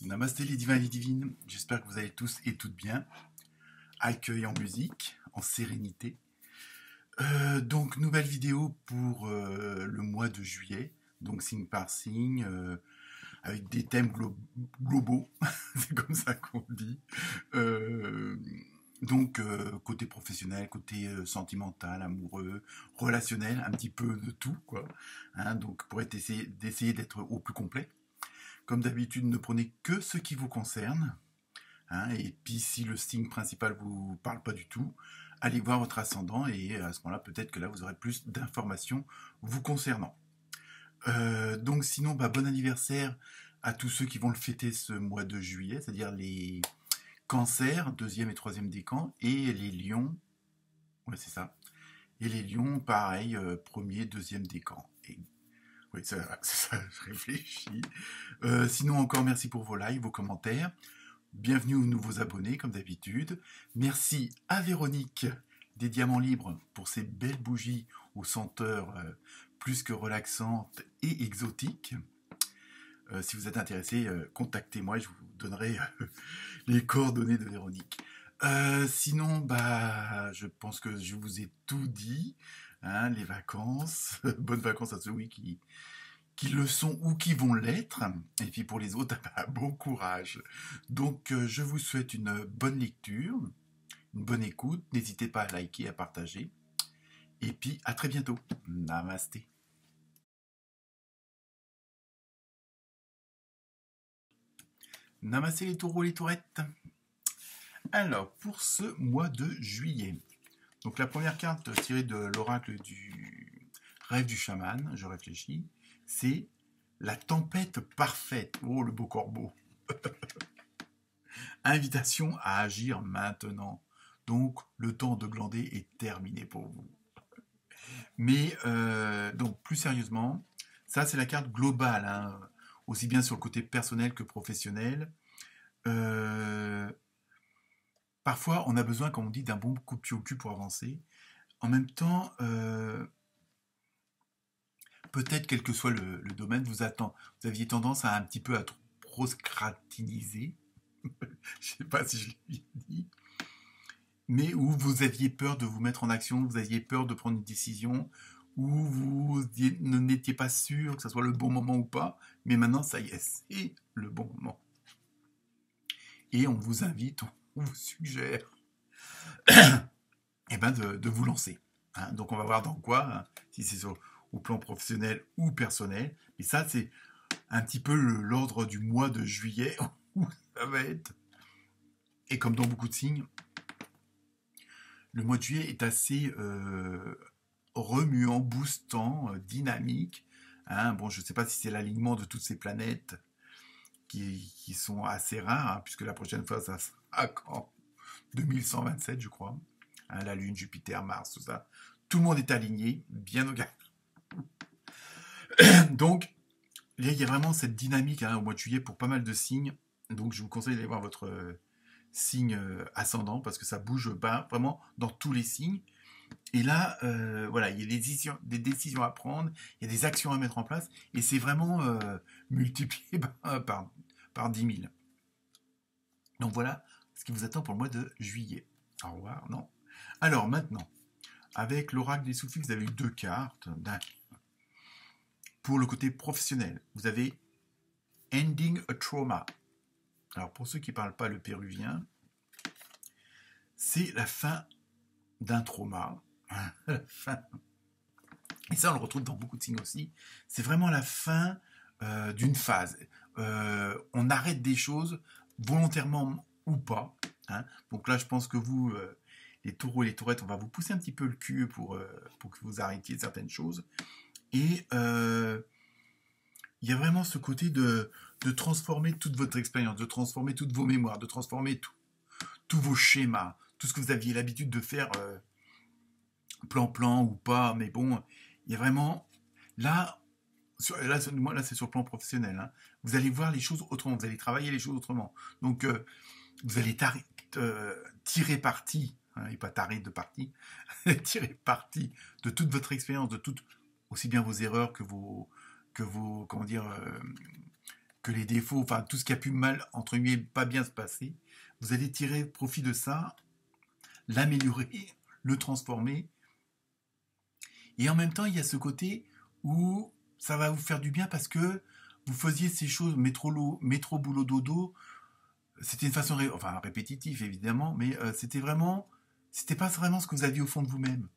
Namasté les divins et les divines, j'espère que vous allez tous et toutes bien. Accueil en musique, en sérénité. Donc nouvelle vidéo pour le mois de juillet, donc signe par signe, avec des thèmes globaux, c'est comme ça qu'on dit. Euh, côté professionnel, côté sentimental, amoureux, relationnel, un petit peu de tout, quoi. Hein, donc pour d'essayer d'être au plus complet. Comme d'habitude, ne prenez que ce qui vous concerne. Hein, et puis si le signe principal vous parle pas du tout, allez voir votre ascendant et à ce moment-là, peut-être que là, vous aurez plus d'informations vous concernant. Donc sinon, bon anniversaire à tous ceux qui vont le fêter ce mois de juillet, c'est-à-dire les cancers, deuxième et troisième décan, et les lions, ouais c'est ça, et les lions, pareil, premier, deuxième décan. Et oui, ça, je réfléchis. Sinon, encore merci pour vos likes, vos commentaires. Bienvenue aux nouveaux abonnés, comme d'habitude. Merci à Véronique des Diamants Libres pour ces belles bougies aux senteurs plus que relaxantes et exotiques. Si vous êtes intéressé, contactez-moi et je vous donnerai les coordonnées de Véronique. Sinon, je pense que je vous ai tout dit. Hein, les vacances. Bonnes vacances à ceux qui le sont ou qui vont l'être. Et puis pour les autres, bon courage. Donc je vous souhaite une bonne lecture, une bonne écoute. N'hésitez pas à liker, à partager. Et puis à très bientôt. Namasté. Namasté les taureaux, les tourettes. Alors, pour ce mois de juillet. Donc la première carte tirée de l'oracle du rêve du chaman, je réfléchis, c'est la tempête parfaite. Oh, le beau corbeau. Invitation à agir maintenant. Donc, le temps de glander est terminé pour vous. Mais, donc, plus sérieusement, ça, c'est la carte globale, hein, aussi bien sur le côté personnel que professionnel. Parfois, on a besoin, comme on dit, d'un bon coup de pied au cul pour avancer. En même temps, peut-être, quel que soit le domaine, vous aviez tendance à un petit peu à procrastiniser. Je ne sais pas si je l'ai dit. Mais où vous aviez peur de vous mettre en action, vous aviez peur de prendre une décision, où vous n'étiez pas sûr que ce soit le bon moment ou pas, mais maintenant, ça y est, c'est le bon moment. Et on vous invite, on vous suggère de vous lancer. Hein. Donc on va voir dans quoi, hein, si c'est au plan professionnel ou personnel. Et ça, c'est un petit peu l'ordre du mois de juillet où ça va être. Et comme dans beaucoup de signes, le mois de juillet est assez remuant, boostant, dynamique. Hein. Bon, je ne sais pas si c'est l'alignement de toutes ces planètes qui sont assez rares, hein, puisque la prochaine fois, ça sera quand 2127, je crois. Hein, la Lune, Jupiter, Mars, tout ça. Tout le monde est aligné, bien au gars. Donc, il y a vraiment cette dynamique au mois de juillet pour pas mal de signes. Donc, je vous conseille d'aller voir votre signe ascendant parce que ça bouge vraiment dans tous les signes. Et là, voilà, il y a des décisions à prendre, il y a des actions à mettre en place, et c'est vraiment multiplié par 10 000. Donc voilà ce qui vous attend pour le mois de juillet. Au revoir, non. Alors maintenant, avec l'oracle des soufis, vous avez eu 2 cartes. Pour le côté professionnel, vous avez Ending a Trauma. Alors pour ceux qui ne parlent pas le péruvien, c'est la fin d'un trauma. Et ça, on le retrouve dans beaucoup de signes aussi. C'est vraiment la fin d'une phase. On arrête des choses, volontairement ou pas. Hein. Donc là, je pense que vous, les taureaux et les taurettes, on va vous pousser un petit peu le cul pour que vous arrêtiez certaines choses. Et il y a vraiment ce côté de transformer toute votre expérience, de transformer toutes vos mémoires, de transformer tous vos schémas, tout ce que vous aviez l'habitude de faire plan ou pas, mais bon, il y a vraiment là c'est sur le plan professionnel. Hein, vous allez voir les choses autrement, vous allez travailler les choses autrement. Donc vous allez tirer parti, hein, et pas tarer de parti, tirer parti de toute votre expérience, de toutes aussi bien vos erreurs que vos comment dire que les défauts, enfin tout ce qui a pu mal, entre guillemets, pas bien se passer, vous allez tirer profit de ça, l'améliorer, le transformer. Et en même temps, il y a ce côté où ça va vous faire du bien parce que vous faisiez ces choses métro boulot dodo. C'était une façon, enfin répétitive évidemment, mais c'était pas vraiment ce que vous aviez au fond de vous-même.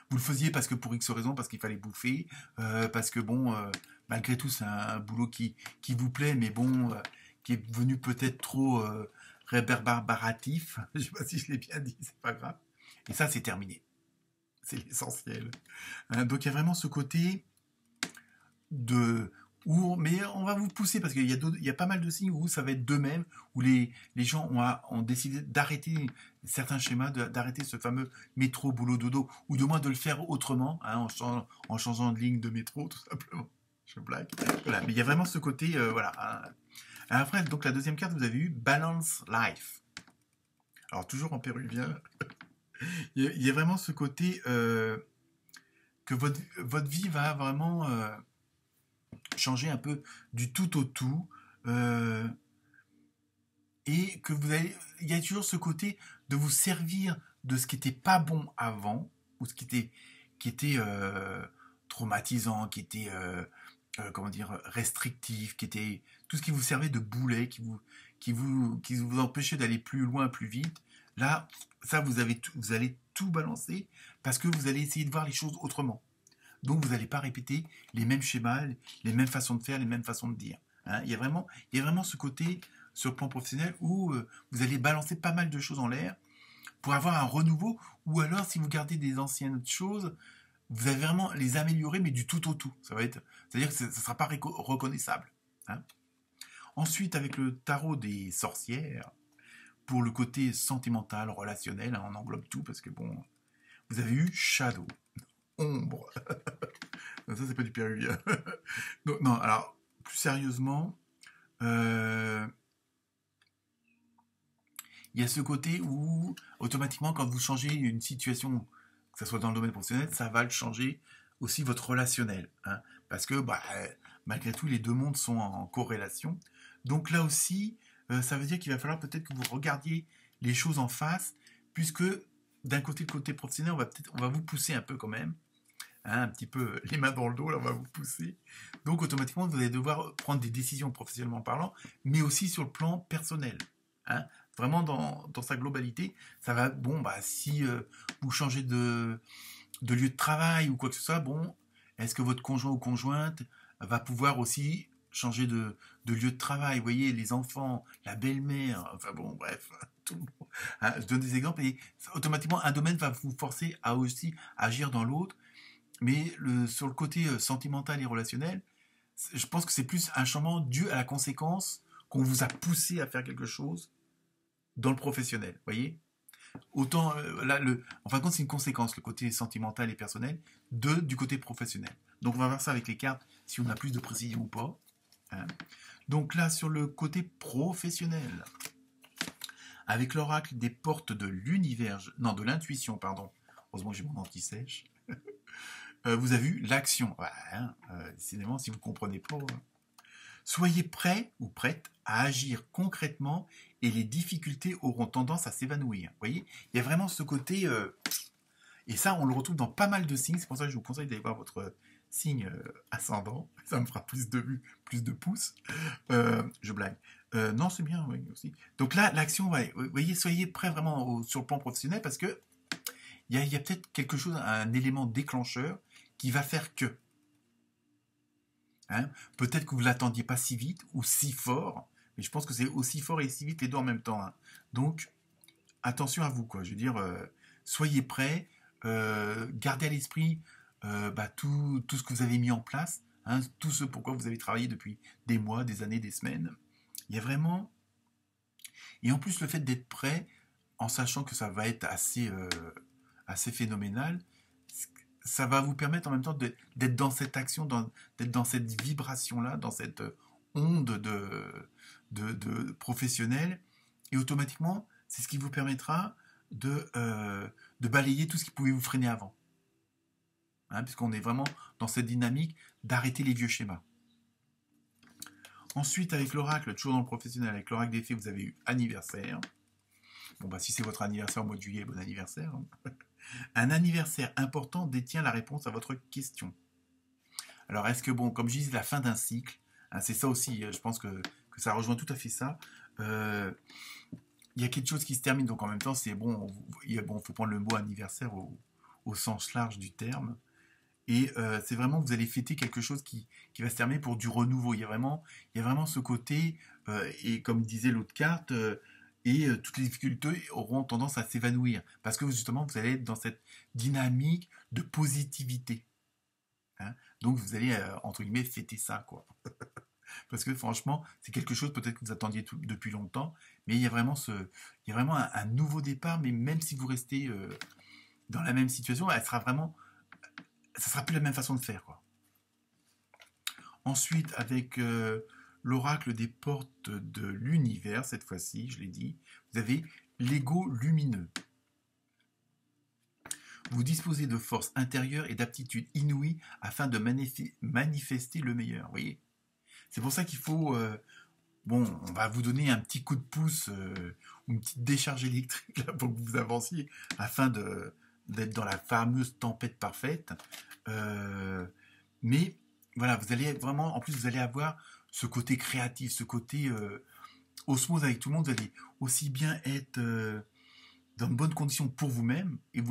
Vous le faisiez parce que pour X raisons, parce qu'il fallait bouffer, parce que bon, malgré tout, c'est un boulot qui vous plaît, mais bon, qui est devenu peut-être trop réverbératif. Je sais pas si je l'ai bien dit, c'est pas grave. Et ça, c'est terminé. C'est l'essentiel. Hein, donc il y a vraiment ce côté de mais on va vous pousser parce qu'il y a pas mal de signes où ça va être d'eux-mêmes, où les gens ont décidé d'arrêter certains schémas, d'arrêter ce fameux métro, boulot, dodo, ou de moins de le faire autrement, hein, en changeant de ligne de métro, tout simplement. Je blague. Voilà. Mais il y a vraiment ce côté, voilà. Hein. Après, donc la deuxième carte, vous avez eu Balance Life. Alors, toujours en péruvien. Il y a vraiment ce côté que votre vie va vraiment changer un peu du tout au tout. Et que il y a toujours ce côté de vous servir de ce qui n'était pas bon avant, ou ce qui était traumatisant, qui était comment dire, restrictif, qui était tout ce qui vous servait de boulet, qui vous empêchait d'aller plus loin, plus vite. Là, ça, vous allez tout balancer parce que vous allez essayer de voir les choses autrement. Donc, vous n'allez pas répéter les mêmes schémas, les mêmes façons de faire, les mêmes façons de dire. Hein, il y a vraiment ce côté, sur le plan professionnel, où vous allez balancer pas mal de choses en l'air pour avoir un renouveau, ou alors, si vous gardez des anciennes choses, vous allez vraiment les améliorer, mais du tout au tout. C'est-à-dire que ça ne sera pas reconnaissable. Hein. Ensuite, avec le tarot des sorcières, pour le côté sentimental, relationnel, hein, on englobe tout, parce que bon, vous avez eu Shadow, ombre. Ça, c'est pas du péruvien. Non, alors, plus sérieusement, il y a ce côté où, automatiquement, quand vous changez une situation, que ce soit dans le domaine professionnel, ça va le changer aussi votre relationnel. Hein, parce que, malgré tout, les deux mondes sont en corrélation. Donc là aussi, ça veut dire qu'il va falloir peut-être que vous regardiez les choses en face, puisque d'un côté, le côté professionnel, on va vous pousser un peu quand même. Hein, un petit peu les mains dans le dos, là, on va vous pousser. Donc, automatiquement, vous allez devoir prendre des décisions professionnellement parlant, mais aussi sur le plan personnel. Hein. Vraiment, dans sa globalité, ça va, bon, si vous changez de lieu de travail ou quoi que ce soit, bon, est-ce que votre conjoint ou conjointe va pouvoir aussi changer de lieu de travail? Vous voyez, les enfants, la belle-mère, enfin bon, bref, tout le monde. Hein, je donne des exemples, et automatiquement, un domaine va vous forcer à aussi agir dans l'autre. Mais sur le côté sentimental et relationnel, je pense que c'est plus un changement dû à la conséquence qu'on vous a poussé à faire quelque chose dans le professionnel. Vous voyez? Autant, là, en fin de compte, c'est une conséquence, le côté sentimental et personnel, du côté professionnel. Donc, on va voir ça avec les cartes, si on a plus de précision ou pas. Hein. Donc là, sur le côté professionnel, avec l'oracle des portes de l'univers, non, de l'intuition, pardon. Heureusement que j'ai mon anti-sèche. Vous avez eu l'action. Décidément, si vous ne comprenez pas. Soyez prêts ou prêtes à agir concrètement et les difficultés auront tendance à s'évanouir. Vous voyez, il y a vraiment ce côté... et ça, on le retrouve dans pas mal de signes. C'est pour ça que je vous conseille d'aller voir votre signe ascendant. Ça me fera plus de vues, plus de pouces. Je blague. Non, c'est bien, oui, aussi. Donc là, l'action, vous voyez, soyez prêts vraiment sur le plan professionnel parce que il y a peut-être quelque chose, un élément déclencheur qui va faire que. Hein, peut-être que vous ne l'attendiez pas si vite ou si fort, mais je pense que c'est aussi fort et si vite les deux en même temps. Hein. Donc, attention à vous, quoi. Je veux dire, soyez prêts, gardez à l'esprit tout ce que vous avez mis en place, hein, tout ce pourquoi vous avez travaillé depuis des mois, des années, des semaines. Il y a vraiment... Et en plus, le fait d'être prêt, en sachant que ça va être assez phénoménal, ça va vous permettre en même temps d'être dans cette action, d'être dans cette vibration-là, dans cette onde de professionnel. Et automatiquement, c'est ce qui vous permettra de balayer tout ce qui pouvait vous freiner avant. Hein, puisqu'on est vraiment dans cette dynamique d'arrêter les vieux schémas. Ensuite, avec l'oracle, toujours dans le professionnel, avec l'oracle des fées, vous avez eu anniversaire. Bon, bah, si c'est votre anniversaire au mois de juillet, bon anniversaire. Un anniversaire important détient la réponse à votre question. Alors, est-ce que, bon, comme je dis, la fin d'un cycle, hein, c'est ça aussi, je pense que ça rejoint tout à fait ça. Il y a quelque chose qui se termine, donc en même temps, c'est bon, faut prendre le mot anniversaire au sens large du terme. Et c'est vraiment que vous allez fêter quelque chose qui va se terminer pour du renouveau. Il y a vraiment ce côté, et comme disait l'autre carte, toutes les difficultés auront tendance à s'évanouir. Parce que justement, vous allez être dans cette dynamique de positivité. Hein. Donc vous allez, entre guillemets, fêter ça, quoi. Parce que franchement, c'est quelque chose peut-être que vous attendiez depuis longtemps, mais il y a vraiment un nouveau départ, mais même si vous restez dans la même situation, ça sera plus la même façon de faire, quoi. Ensuite, avec l'oracle des portes de l'univers, cette fois-ci, je l'ai dit, vous avez l'ego lumineux. Vous disposez de force intérieure et d'aptitudes inouïes afin de manifester le meilleur. Vous voyez ? C'est pour ça qu'il faut... on va vous donner un petit coup de pouce, une petite décharge électrique là, pour que vous avanciez, afin d'être dans la fameuse tempête parfaite. Mais voilà, vous allez vraiment... En plus, vous allez avoir ce côté créatif, ce côté osmose avec tout le monde. Vous allez aussi bien être... dans de bonnes conditions pour vous-même, et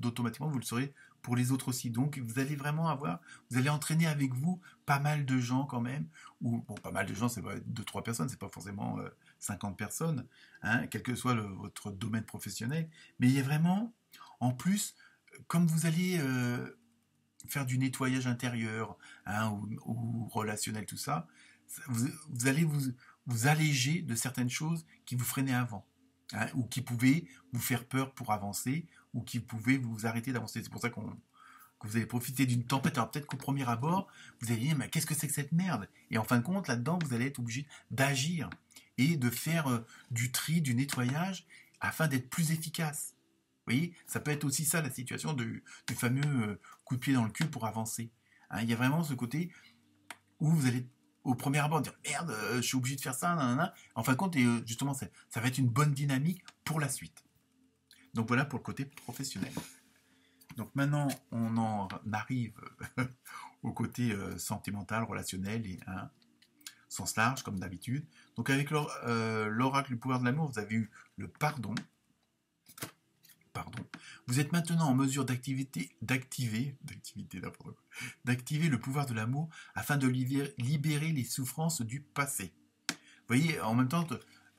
automatiquement vous le serez pour les autres aussi. Donc vous allez vraiment vous allez entraîner avec vous pas mal de gens quand même, ou bon, pas mal de gens, c'est pas 2-3 personnes, c'est pas forcément 50 personnes, hein, quel que soit votre domaine professionnel, mais il y a vraiment, en plus, comme vous allez faire du nettoyage intérieur, hein, ou relationnel, tout ça, vous allez vous alléger de certaines choses qui vous freinaient avant. Hein, ou qui pouvaient vous faire peur pour avancer, ou qui pouvaient vous arrêter d'avancer. C'est pour ça que vous allez profiter d'une tempête. Alors peut-être qu'au premier abord, vous allez dire, mais qu'est-ce que c'est que cette merde ? Et en fin de compte, là-dedans, vous allez être obligé d'agir et de faire du tri, du nettoyage, afin d'être plus efficace. Vous voyez, ça peut être aussi ça, la situation du fameux coup de pied dans le cul pour avancer. Hein, il y a vraiment ce côté où vous allez au premier abord dire merde, je suis obligé de faire ça, nanana. En fin de compte, justement, ça va être une bonne dynamique pour la suite. Donc voilà pour le côté professionnel. Donc maintenant, on en arrive au côté sentimental, relationnel et sens large, comme d'habitude. Donc avec l'oracle du pouvoir de l'amour, vous avez eu le pardon. Vous êtes maintenant en mesure d'activer le pouvoir de l'amour afin de libérer les souffrances du passé. Vous voyez, en même temps,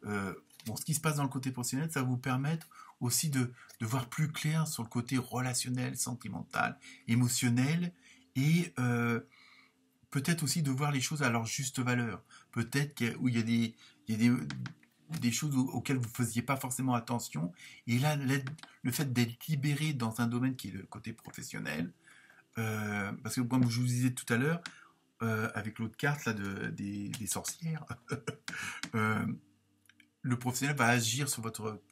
ce qui se passe dans le côté professionnel, ça va vous permettre aussi de voir plus clair sur le côté relationnel, sentimental, émotionnel, et peut-être aussi de voir les choses à leur juste valeur. Peut-être qu'il y a des choses auxquelles vous ne faisiez pas forcément attention. Et là, le fait d'être libéré dans un domaine qui est le côté professionnel, parce que comme je vous disais tout à l'heure, avec l'autre carte là, des sorcières, le professionnel va agir sur votre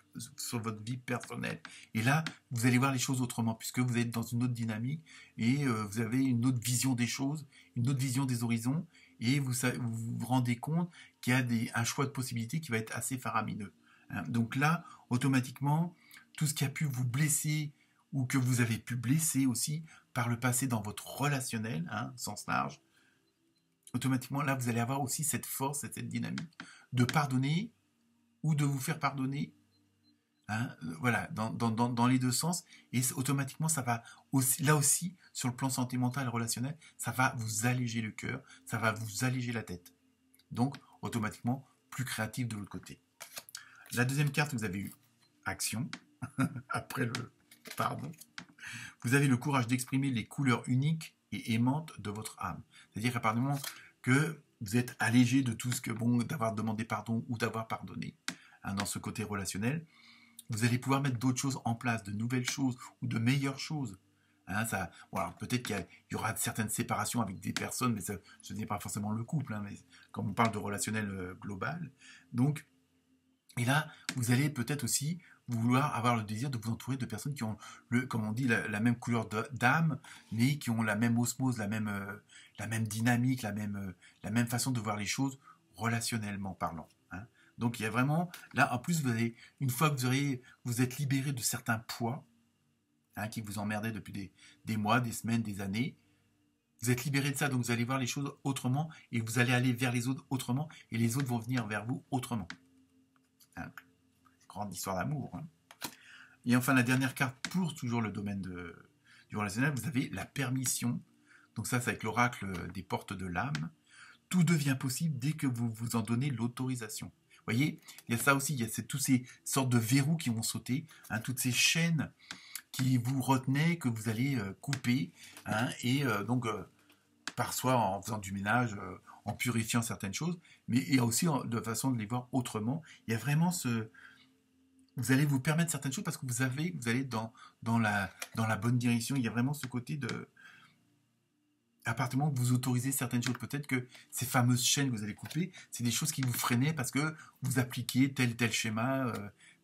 vie personnelle. Et là, vous allez voir les choses autrement, puisque vous êtes dans une autre dynamique, et vous avez une autre vision des choses, une autre vision des horizons, et vous vous rendez compte qu'il y a un choix de possibilités qui va être assez faramineux. Hein. Donc là, automatiquement, tout ce qui a pu vous blesser, ou que vous avez pu blesser aussi par le passé dans votre relationnel, sens large, automatiquement, là, vous allez avoir aussi cette force, cette dynamique de pardonner, ou de vous faire pardonner, voilà, dans les deux sens, et automatiquement, ça va aussi, là aussi, sur le plan sentimental et relationnel, ça va vous alléger le cœur, ça va vous alléger la tête. Donc, automatiquement, plus créatif de l'autre côté. La deuxième carte, vous avez eu action, après le pardon. Vous avez le courage d'exprimer les couleurs uniques et aimantes de votre âme. C'est-à-dire qu'à partir du moment que vous êtes allégé de tout ce que, d'avoir demandé pardon ou d'avoir pardonné, dans ce côté relationnel, vous allez pouvoir mettre d'autres choses en place, de nouvelles choses ou de meilleures choses. Peut-être qu'il y aura certaines séparations avec des personnes, mais ce n'est pas forcément le couple, mais comme on parle de relationnel global. Donc, et là, vous allez peut-être aussi vouloir avoir le désir de vous entourer de personnes qui ont, comme on dit, la même couleur d'âme, mais qui ont la même osmose, la même dynamique, la même façon de voir les choses relationnellement parlant. Hein. Donc il y a vraiment, là en plus, une fois que vous êtes libéré de certains poids, hein, qui vous emmerdaient depuis des mois, des semaines, des années, vous êtes libéré de ça, donc vous allez voir les choses autrement, et vous allez aller vers les autres autrement, et les autres vont venir vers vous autrement. Hein. Grande histoire d'amour. Hein. Et enfin, la dernière carte pour toujours le domaine du relationnel, vous avez la permission. Donc ça, c'est avec l'oracle des portes de l'âme. Tout devient possible dès que vous vous en donnez l'autorisation. Vous voyez, il y a ça aussi, il y a toutes ces sortes de verrous qui vont sauter, hein, toutes ces chaînes qui vous retenaient, que vous allez couper, hein, et donc par soi en faisant du ménage, en purifiant certaines choses, mais il y a aussi de façon de les voir autrement. Il y a vraiment vous allez vous permettre certaines choses parce que vous allez dans la bonne direction. Il y a vraiment ce côté de... À partir du moment que vous autorisez certaines choses, peut-être que ces fameuses chaînes que vous allez couper, c'est des choses qui vous freinaient parce que vous appliquiez tel et tel schéma,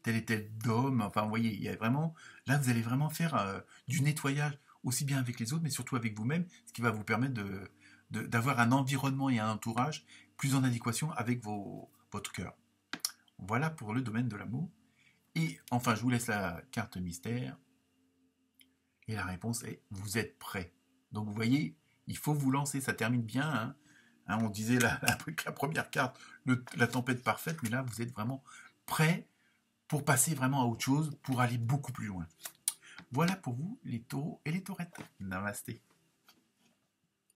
tel et tel dogme. Enfin, vous voyez, il y a vraiment... Là, vous allez vraiment faire du nettoyage, aussi bien avec les autres, mais surtout avec vous-même, ce qui va vous permettre d'avoir un environnement et un entourage plus en adéquation avec votre cœur. Voilà pour le domaine de l'amour. Et enfin, je vous laisse la carte mystère. Et la réponse est, vous êtes prêt. Donc vous voyez, il faut vous lancer, ça termine bien. Hein. Hein, on disait la première carte, la tempête parfaite, mais là, vous êtes vraiment prêt pour passer vraiment à autre chose, pour aller beaucoup plus loin. Voilà pour vous, les taureaux et les taurettes. Namasté.